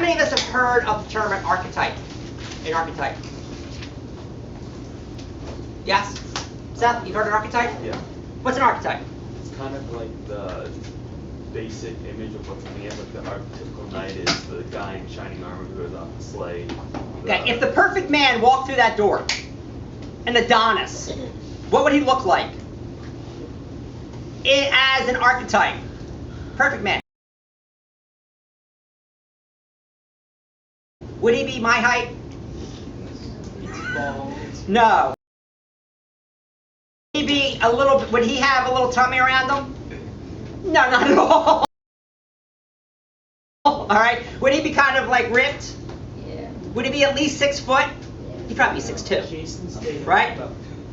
many of us have heard of the term an archetype? An archetype. Yes? Seth, you've heard of an archetype? Yeah. What's an archetype? It's kind of like the basic image of what's coming out. Like the archetypical knight is the guy in shining armor who goes off to slay. Okay, if the perfect man walked through that door, an Adonis, what would he look like? As an archetype. Perfect man. Would he be my height? No. Would he be a little? Would he have a little tummy around him? No, not at all. All right. Would he be kind of like ripped? Yeah. Would he be at least 6 foot? He'd probably be 6'2". Right?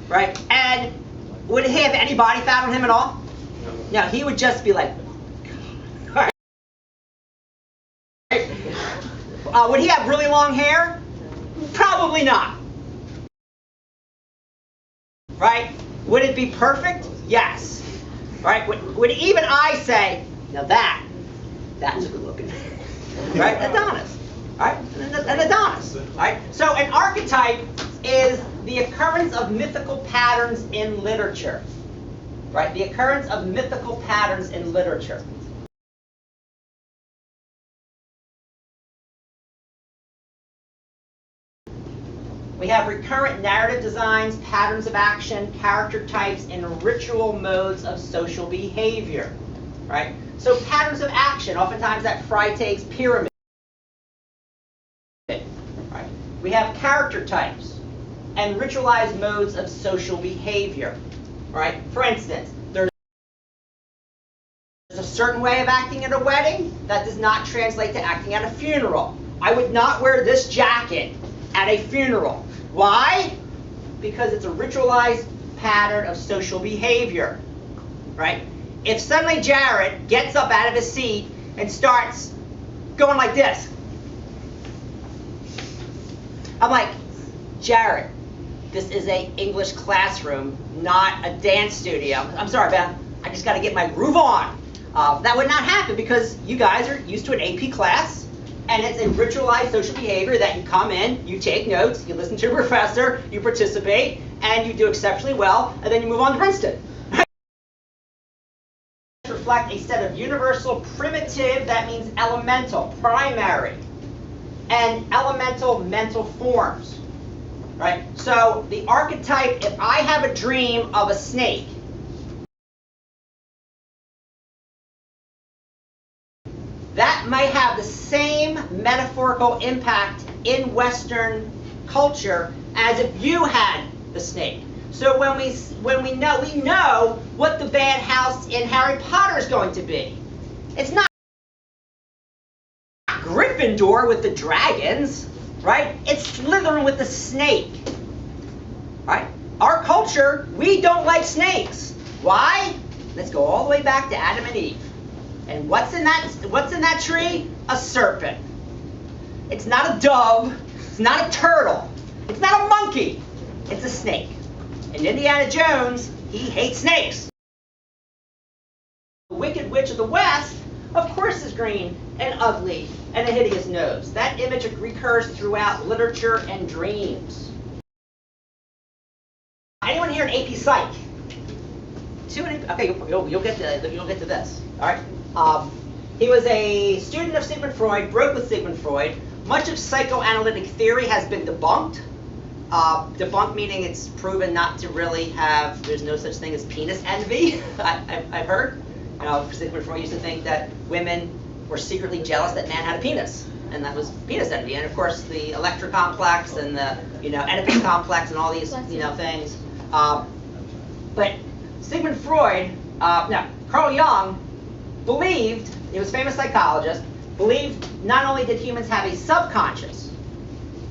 Right. And would he have any body fat on him at all? No. He would just be like. All right. Would he have really long hair? Probably not. Right? Would it be perfect? Yes. Right? Would even I say, now that's good looking. Right? Adonis. Right? An Adonis. Right? So an archetype is the occurrence of mythical patterns in literature. Right? The occurrence of mythical patterns in literature. We have recurrent narrative designs, patterns of action, character types, and ritual modes of social behavior. Right? So patterns of action, oftentimes that Freud takes pyramid. Right? We have character types and ritualized modes of social behavior. Right? For instance, there's a certain way of acting at a wedding that does not translate to acting at a funeral. I would not wear this jacket at a funeral. Why? Because it's a ritualized pattern of social behavior, right? If suddenly Jared gets up out of his seat and starts going like this, I'm like, Jared, this is an English classroom, not a dance studio. I'm sorry, Beth, I just got to get my groove on. That would not happen because you guys are used to an AP class. And it's a ritualized social behavior that you come in, you take notes, you listen to your professor, you participate, and you do exceptionally well, and then you move on to Princeton. Reflect a set of universal, primitive, that means elemental, primary, and elemental mental forms. Right? So the archetype, if I have a dream of a snake, that might have the same metaphorical impact in Western culture as if you had the snake. So when we know what the bad house in Harry Potter is going to be. It's not Gryffindor with the dragons, right? It's Slytherin with the snake, right? Our culture, we don't like snakes. Why? Let's go all the way back to Adam and Eve. And what's in that tree? A serpent. It's not a dove. It's not a turtle. It's not a monkey. It's a snake. And Indiana Jones, he hates snakes. The Wicked Witch of the West, of course, is green and ugly and a hideous nose. That image recurs throughout literature and dreams. Anyone here in AP Psych? Okay, you'll get to this. All right. He was a student of Sigmund Freud, broke with Sigmund Freud. Much of psychoanalytic theory has been debunked. Debunked meaning it's proven not to really have, there's no such thing as penis envy, I've heard. You know, Sigmund Freud used to think that women were secretly jealous that man had a penis, and that was penis envy. And of course the Electra complex and the, Oedipus complex and all these, things. But Sigmund Freud, Carl Jung, believed, he was a famous psychologist, believed not only did humans have a subconscious,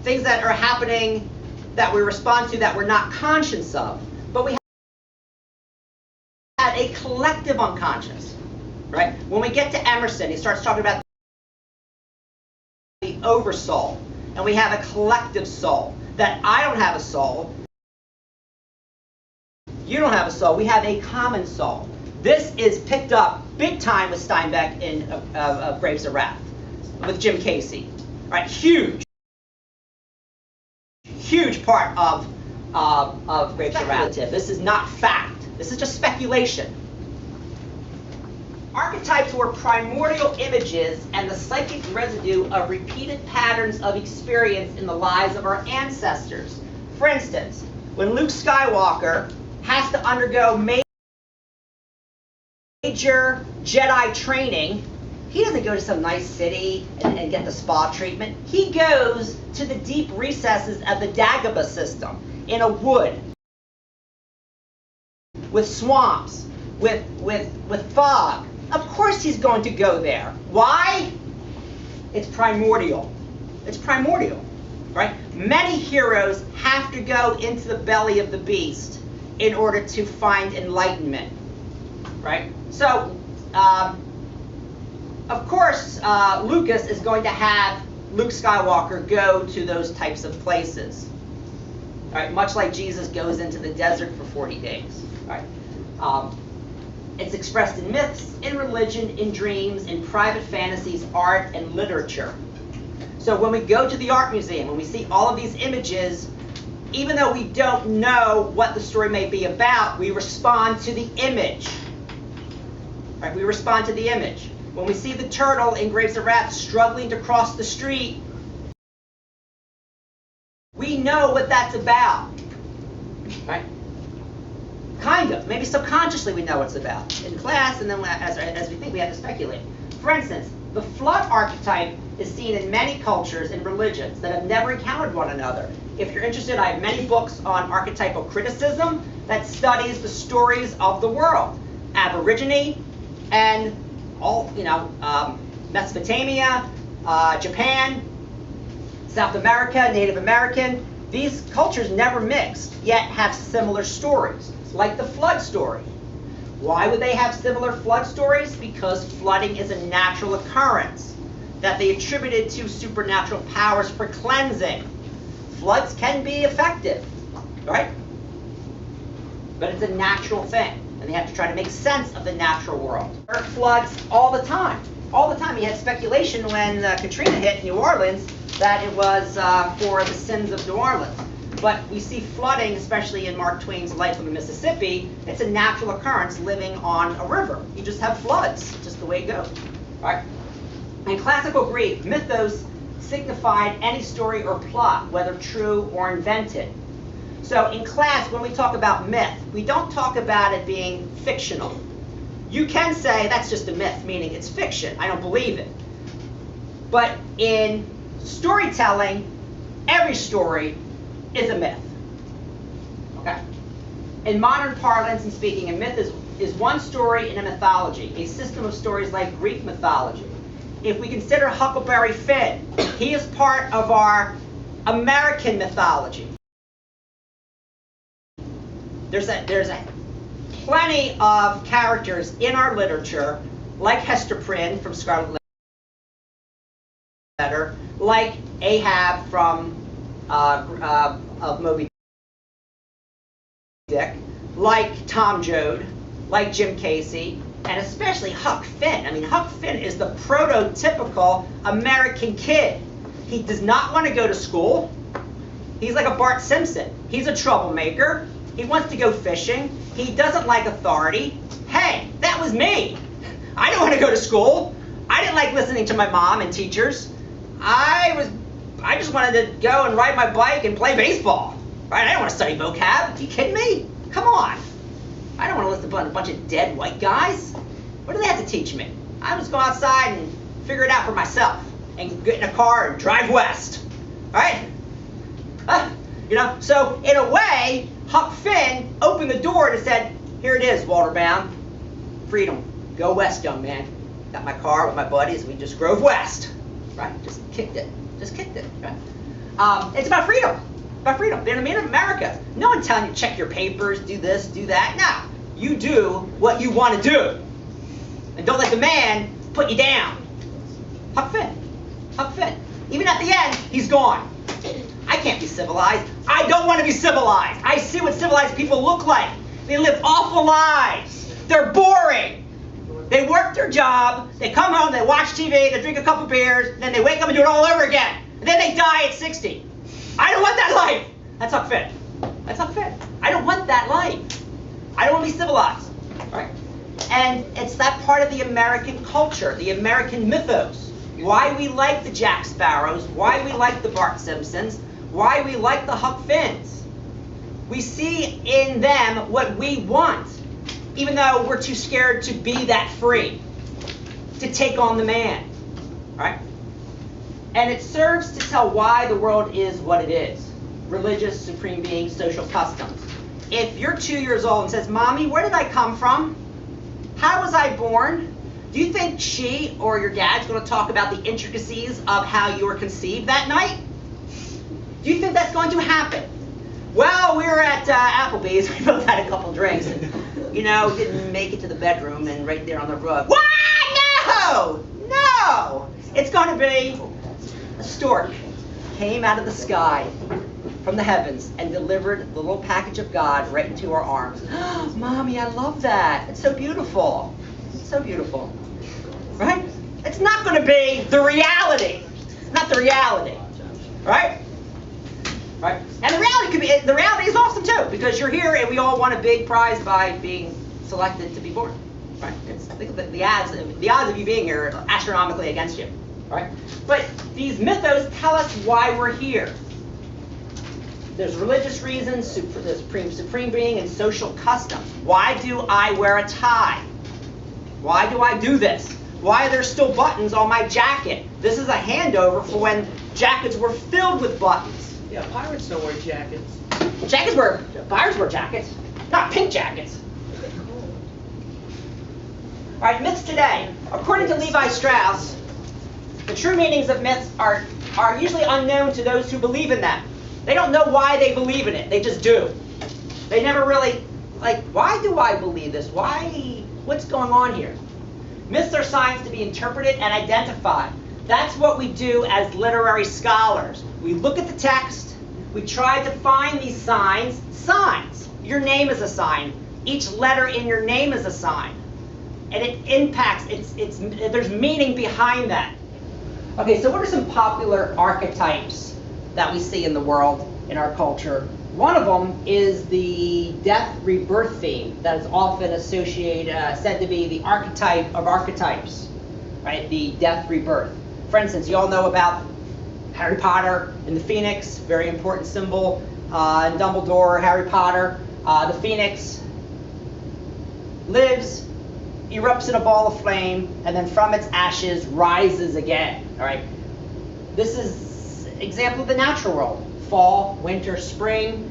things that are happening that we respond to that we're not conscious of, but we had a collective unconscious, right? When we get to Emerson, he starts talking about the oversoul, and we have a collective soul, that I don't have a soul, you don't have a soul, we have a common soul. This is picked up big time with Steinbeck in Grapes of Wrath, with Jim Casey. right? Huge part of Grapes of Wrath. This is not fact. This is just speculation. Archetypes were primordial images and the psychic residue of repeated patterns of experience in the lives of our ancestors. For instance, when Luke Skywalker has to undergo major Jedi training, he doesn't go to some nice city and get the spa treatment. He goes to the deep recesses of the Dagobah system, in a wood, with swamps, with fog. Of course he's going to go there. Why? It's primordial. It's primordial, right? Many heroes have to go into the belly of the beast in order to find enlightenment, right? So, of course, Lucas is going to have Luke Skywalker go to those types of places, right? Much like Jesus goes into the desert for 40 days, right? It's expressed in myths, in religion, in dreams, in private fantasies, art, and literature. So when we go to the art museum, when we see all of these images, even though we don't know what the story may be about, we respond to the image. Right? We respond to the image. When we see the turtle in Grapes of Wrath struggling to cross the street, we know what that's about. Right? Kind of. Maybe subconsciously we know what it's about in class, and then as we think, we have to speculate. For instance, the flood archetype is seen in many cultures and religions that have never encountered one another. If you're interested, I have many books on archetypal criticism that studies the stories of the world. Aborigine and all, Mesopotamia, Japan, South America, Native American. These cultures never mixed, yet have similar stories, like the flood story. Why would they have similar flood stories? Because flooding is a natural occurrence that they attributed to supernatural powers for cleansing. Floods can be effective, right? But it's a natural thing, and they have to try to make sense of the natural world. Earth floods all the time. All the time. You had speculation when Katrina hit New Orleans that it was for the sins of New Orleans. But we see flooding, especially in Mark Twain's Life on the Mississippi. It's a natural occurrence living on a river. You just have floods, just the way it goes. All right? In classical Greek, mythos signified any story or plot, whether true or invented. So in class, when we talk about myth, we don't talk about it being fictional. You can say that's just a myth, meaning it's fiction. I don't believe it. But in storytelling, every story is a myth. Okay? In modern parlance and speaking, a myth is one story in a mythology, a system of stories like Greek mythology. If we consider Huckleberry Finn, he is part of our American mythology. There's plenty of characters in our literature, like Hester Prynne from Scarlet Letter, like Ahab from of Moby Dick, like Tom Joad, like Jim Casey, and especially Huck Finn. I mean, Huck Finn is the prototypical American kid. He does not want to go to school. He's like a Bart Simpson. He's a troublemaker. He wants to go fishing. He doesn't like authority. Hey, that was me. I didn't want to go to school. I didn't like listening to my mom and teachers. I just wanted to go and ride my bike and play baseball. Right? I don't want to study vocab. Are you kidding me? Come on. I don't want to listen to a bunch of dead white guys. What do they have to teach me? I just go outside and figure it out for myself and get in a car and drive west. All right? So in a way, Huck Finn opened the door and said, here it is, Walter Bowne. Freedom. Go west, young man. Got my car with my buddies. We just drove west. Right? Just kicked it. Right? It's about freedom. About freedom. In America, no one telling you check your papers, do this, do that. No. You do what you want to do. And don't let the man put you down. Huck Finn. Even at the end, he's gone. I can't be civilized. I don't want to be civilized. I see what civilized people look like. They live awful lives. They're boring. They work their job, they come home, they watch TV, they drink a couple beers, then they wake up and do it all over again. die at 60. I don't want that life. That's unfit. That's unfit. I don't want that life. I don't want to be civilized. Right? And it's that part of the American culture, the American mythos. Why we like the Jack Sparrows, why we like the Bart Simpsons, why we like the Huck Finns. We see in them what we want, even though we're too scared to be that free, to take on the man. Right? And it serves to tell why the world is what it is. Religious, supreme being, social customs. If you're 2 years old and says, Mommy, where did I come from? How was I born? Do you think she or your dad's going to talk about the intricacies of how you were conceived that night? Do you think that's going to happen? Well, we were at Applebee's. We both had a couple drinks and, didn't make it to the bedroom, and right there on the rug, what? No! No! It's going to be a stork came out of the sky from the heavens and delivered the little package of God right into our arms. Mommy, I love that. It's so beautiful. It's so beautiful. Right? It's not going to be the reality. It's not the reality. Right? Right? And the reality is awesome too, because you're here and we all won a big prize by being selected to be born. Right? Think of the odds of you being here are astronomically against you. Right? But these mythos tell us why we're here. There's religious reasons, there's supreme being, and social customs. Why do I wear a tie? Why do I do this? Why are there still buttons on my jacket? This is a handover for when jackets were filled with buttons. Yeah, pirates don't wear jackets. Pirates wear jackets, not pink jackets. All right, myths today. According to Levi Strauss, the true meanings of myths are usually unknown to those who believe in them. They don't know why they believe in it. They just do. They never really, why do I believe this? What's going on here? Myths are signs to be interpreted and identified. That's what we do as literary scholars. We look at the text. We try to find these signs. Signs. Your name is a sign. Each letter in your name is a sign. And it impacts, there's meaning behind that. Okay, so what are some popular archetypes that we see in the world, in our culture? One of them is the death rebirth theme that is often said to be the archetype of archetypes, right? The death rebirth. For instance, you all know about Harry Potter and the Phoenix, very important symbol. In Dumbledore, Harry Potter, the Phoenix lives, erupts in a ball of flame, and then from its ashes rises again. All right. This is example of the natural world: fall, winter, spring,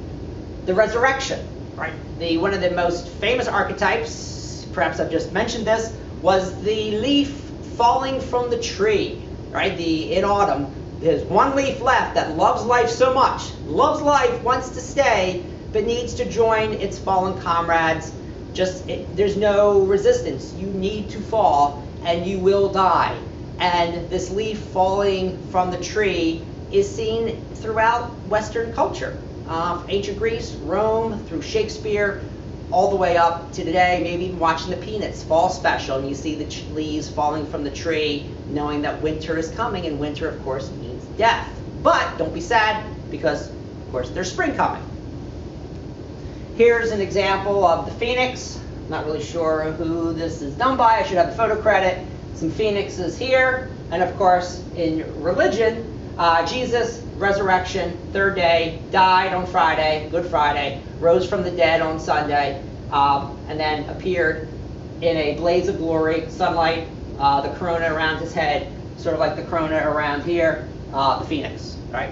the resurrection. Right. One of the most famous archetypes, perhaps I've just mentioned this, was the leaf falling from the tree. Right. In autumn, there's one leaf left that loves life so much, loves life, wants to stay, but needs to join its fallen comrades. There's no resistance. You need to fall, and you will die. And this leaf falling from the tree is seen throughout Western culture. Ancient Greece, Rome, through Shakespeare, all the way up to today, maybe even watching the Peanuts fall special, and you see the leaves falling from the tree, knowing that winter is coming, and winter, of course, means death. But don't be sad, because, of course, there's spring coming. Here's an example of the Phoenix. Not really sure who this is done by. I should have the photo credit. Some phoenixes here. And of course, in religion, Jesus, resurrection, third day, died on Friday, Good Friday, rose from the dead on Sunday, and then appeared in a blaze of glory, sunlight, the corona around his head, sort of like the corona around here, the Phoenix, right?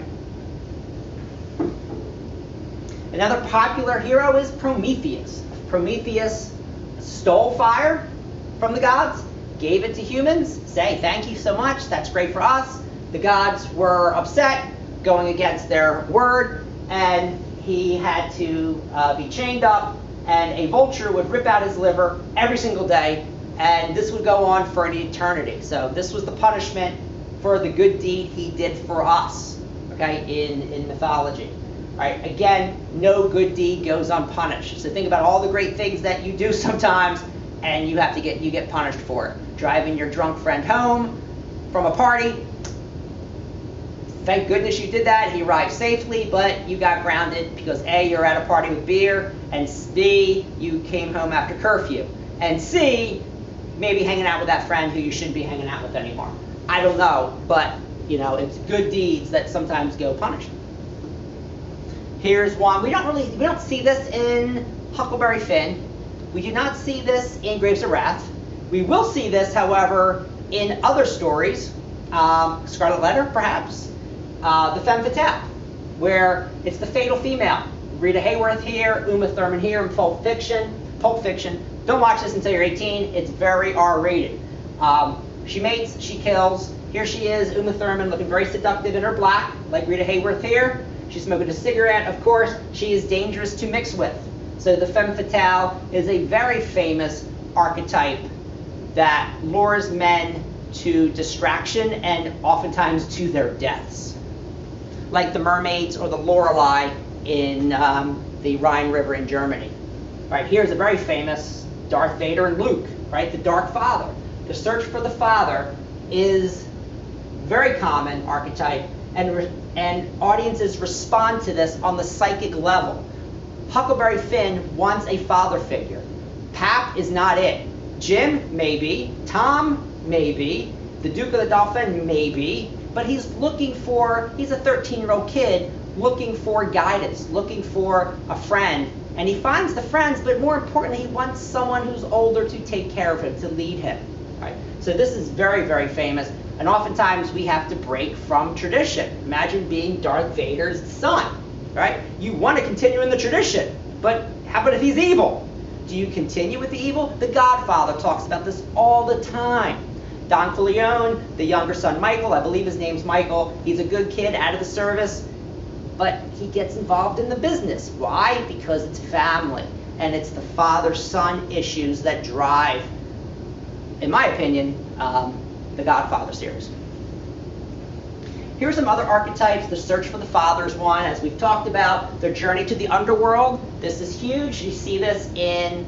Another popular hero is Prometheus. Prometheus stole fire from the gods, gave it to humans, say thank you so much, that's great for us. The gods were upset, going against their word, and he had to be chained up, and a vulture would rip out his liver every single day, and this would go on for an eternity. So this was the punishment for the good deed he did for us, okay, in mythology. Right? Again, no good deed goes unpunished. So think about all the great things that you do sometimes, and you get punished for it. Driving your drunk friend home from a party, Thank goodness you did that. He arrived safely, but you got grounded because A, you're at a party with beer, and B, you came home after curfew, and C, maybe hanging out with that friend who you shouldn't be hanging out with anymore. I don't know, but you know, it's good deeds that sometimes go punished. Here's one. We don't see this in Huckleberry Finn. We do not see this in Grapes of Wrath. We will see this, however, in other stories. Scarlet Letter, perhaps. The Femme Fatale, where it's the fatal female. Rita Hayworth here, Uma Thurman here in Pulp Fiction. Don't watch this until you're 18. It's very R-rated. She mates, she kills. Here she is, Uma Thurman, looking very seductive in her black, like Rita Hayworth here. She's smoking a cigarette. Of course, she is dangerous to mix with. So the Femme Fatale is a very famous archetype that lures men to distraction and oftentimes to their deaths. Like the mermaids or the Lorelei in the Rhine River in Germany. Right, here's a very famous Darth Vader and Luke, right? The Dark Father. The search for the Father is very common archetype, and audiences respond to this on the psychic level. Huckleberry Finn wants a father figure. Pap is not it. Jim, maybe. Tom, maybe. The Duke of the Dauphin, maybe. But he's a 13-year-old kid looking for guidance, looking for a friend. And he finds the friends, but more importantly, he wants someone who's older to take care of him, to lead him. Right? So this is very, very famous. And oftentimes we have to break from tradition. Imagine being Darth Vader's son. Right? You want to continue in the tradition, but how about if he's evil? Do you continue with the evil? The Godfather talks about this all the time. Don Corleone, the younger son Michael, I believe his name's Michael, he's a good kid out of the service, but he gets involved in the business. Why? Because it's family, and it's the father-son issues that drive, in my opinion, the Godfather series. Here are some other archetypes. The search for the father is one, as we've talked about. Their journey to the underworld. This is huge. You see this in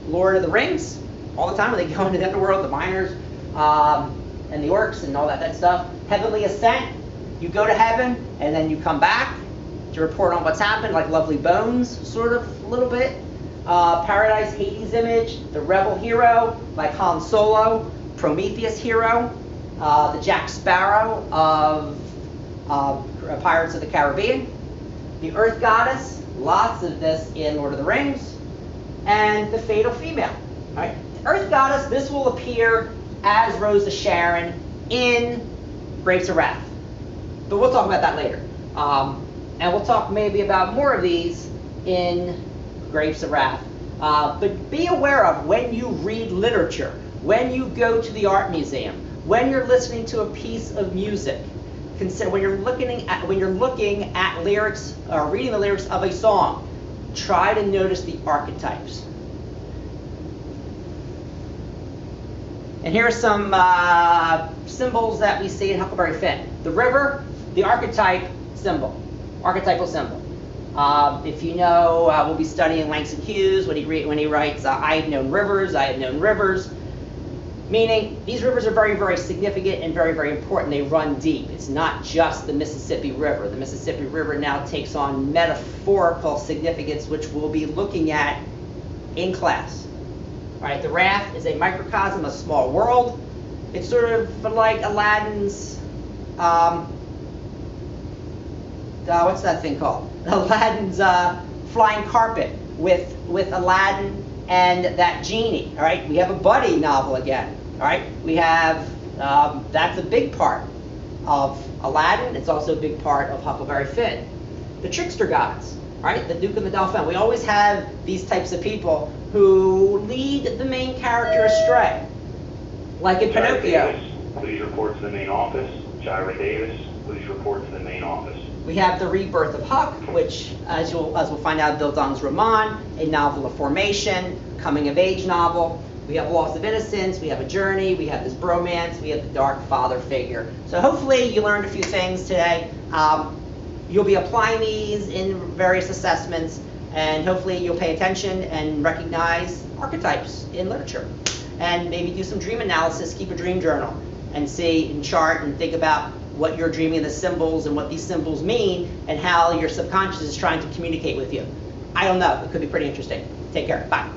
Lord of the Rings all the time when they go into the underworld, the miners and the orcs and all that stuff. Heavenly ascent. You go to heaven and then you come back to report on what's happened, like Lovely Bones, sort of, a little bit. Paradise, Hades image. The rebel hero, like Han Solo. Prometheus hero. The Jack Sparrow of Pirates of the Caribbean, the Earth Goddess, lots of this in Lord of the Rings, and the Fatal Female. Right? The Earth Goddess, this will appear as Rose of Sharon in Grapes of Wrath, but we'll talk about that later. And we'll talk maybe about more of these in Grapes of Wrath. But be aware of when you read literature, when you go to the art museum, when you're listening to a piece of music, consider when you're looking at lyrics or reading the lyrics of a song, try to notice the archetypes. And here are some symbols that we see in Huckleberry Finn. The river, the archetypal symbol. If you know, we'll be studying Langston Hughes when he writes, I have known rivers. Meaning, these rivers are very, very significant and very, very important. They run deep. It's not just the Mississippi River. The Mississippi River now takes on metaphorical significance, which we'll be looking at in class. All right, the raft is a microcosm, a small world. It's sort of like Aladdin's, what's that thing called? Aladdin's flying carpet with Aladdin and that genie. All right, we have a buddy novel again. All right, we have, that's a big part of Aladdin. It's also a big part of Huckleberry Finn. The trickster gods, right? The Duke and the Dauphin. We always have these types of people who lead the main character astray. Like in Pinocchio. Davis, please report to the main office. Jira Davis, please report to the main office. We have The Rebirth of Huck, which, as we'll find out, Bill Dunn's roman, a novel of formation, coming-of-age novel. We have Loss of Innocence, we have a journey, we have this bromance, we have the dark father figure. So hopefully you learned a few things today. You'll be applying these in various assessments, and hopefully you'll pay attention and recognize archetypes in literature. And maybe do some dream analysis, keep a dream journal, and see and chart and think about what you're dreaming, the symbols and what these symbols mean, and how your subconscious is trying to communicate with you. I don't know. It could be pretty interesting. Take care. Bye.